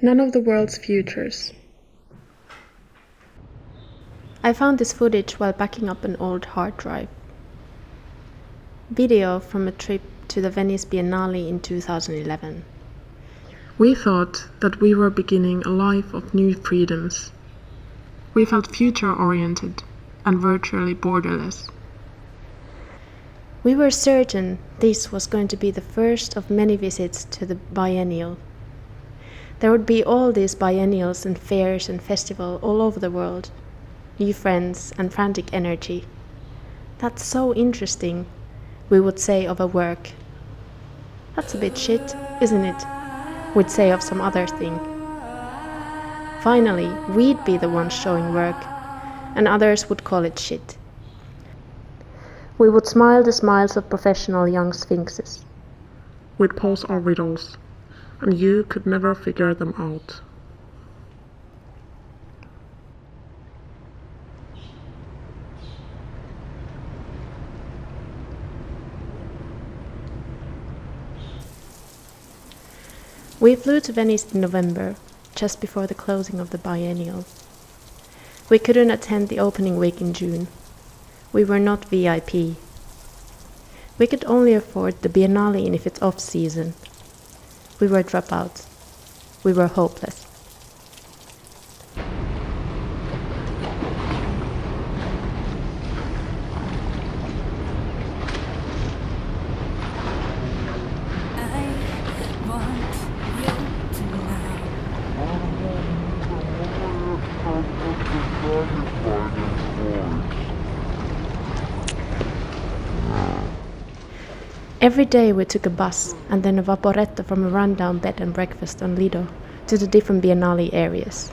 None of the world's futures. I found this footage while backing up an old hard drive. Video from a trip to the Venice Biennale in 2011. We thought that we were beginning a life of new freedoms. We felt future-oriented and virtually borderless. We were certain this was going to be the first of many visits to the biennial. There would be all these biennials and fairs and festivals all over the world. New friends and frantic energy. That's so interesting, we would say of a work. That's a bit shit, isn't it? We'd say of some other thing. Finally, we'd be the ones showing work, and others would call it shit. We would smile the smiles of professional young sphinxes. We'd pose our riddles, and you could never figure them out. We flew to Venice in November, just before the closing of the biennial. We couldn't attend the opening week in June. We were not VIP. We could only afford the Biennale in its off-season. We were dropouts. We were hopeless. Every day we took a bus and then a vaporetto from a rundown bed and breakfast on Lido to the different Biennale areas.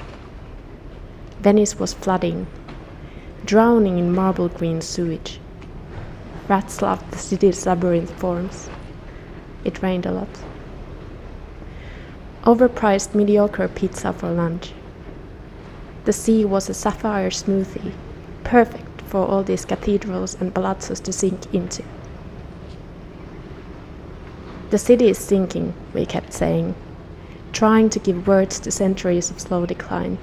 Venice was flooding, drowning in marble green sewage. Rats loved the city's labyrinth forms. It rained a lot. Overpriced mediocre pizza for lunch. The sea was a sapphire smoothie, perfect for all these cathedrals and palazzos to sink into. The city is sinking, we kept saying, trying to give words to centuries of slow decline.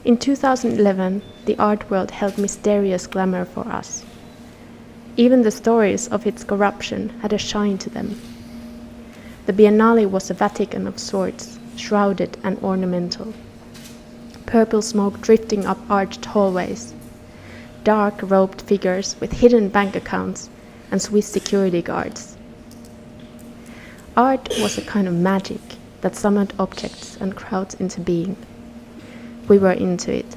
In 2011, the art world held mysterious glamour for us. Even the stories of its corruption had a shine to them. The Biennale was a Vatican of sorts, shrouded and ornamental. Purple smoke drifting up arched hallways. Dark robed figures with hidden bank accounts and Swiss security guards. Art was a kind of magic that summoned objects and crowds into being. We were into it.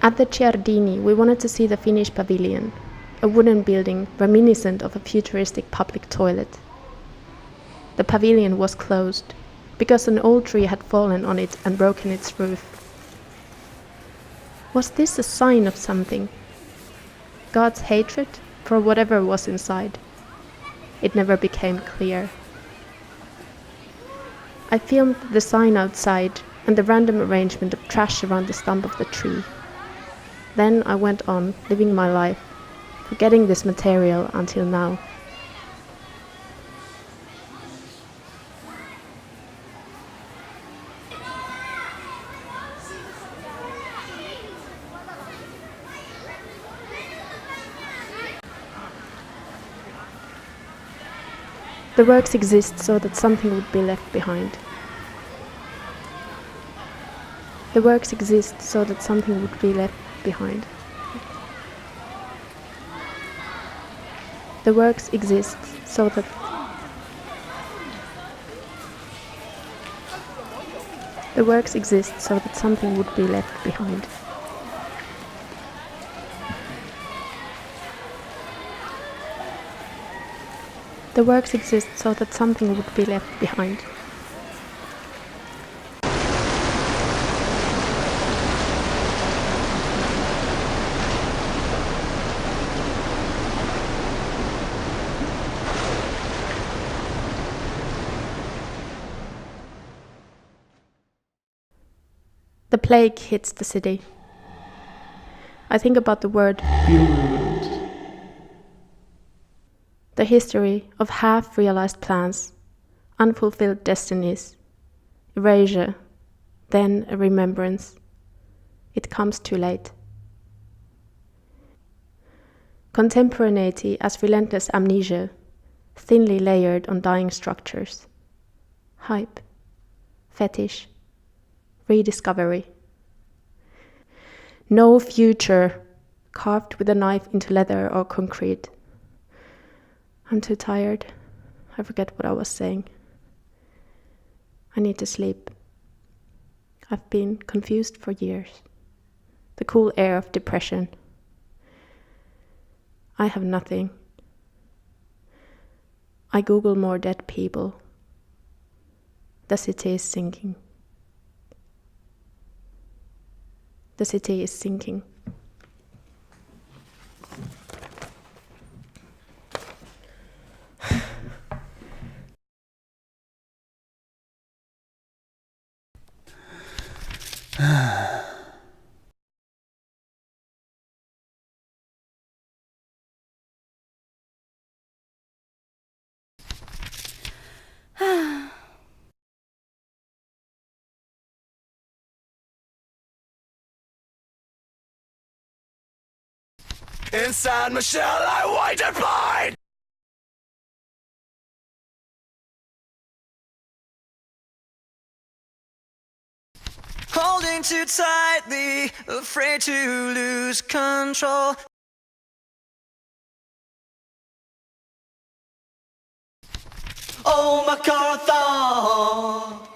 At the Giardini, we wanted to see the Finnish pavilion, a wooden building reminiscent of a futuristic public toilet. The pavilion was closed, because an old tree had fallen on it and broken its roof. Was this a sign of something? God's hatred for whatever was inside? It never became clear. I filmed the sign outside and the random arrangement of trash around the stump of the tree. Then I went on, living my life, forgetting this material until now. The works exist so that something would be left behind. The works exist so that something would be left behind. The works exist so that the works exist so that something would be left behind. The works exist so that something would be left behind. The plague hits the city. I think about the word virulent. The history of half-realized plans, unfulfilled destinies, erasure, then a remembrance. It comes too late. Contemporaneity as relentless amnesia, thinly layered on dying structures. Hype, fetish, rediscovery. No future, carved with a knife into leather or concrete. I'm too tired. I forget what I was saying. I need to sleep. I've been confused for years. The cool air of depression. I have nothing. I Google more dead people. The city is sinking. The city is sinking. Inside my shell I wait and blind. Holding too tightly, afraid to lose control. Oh, my car thought.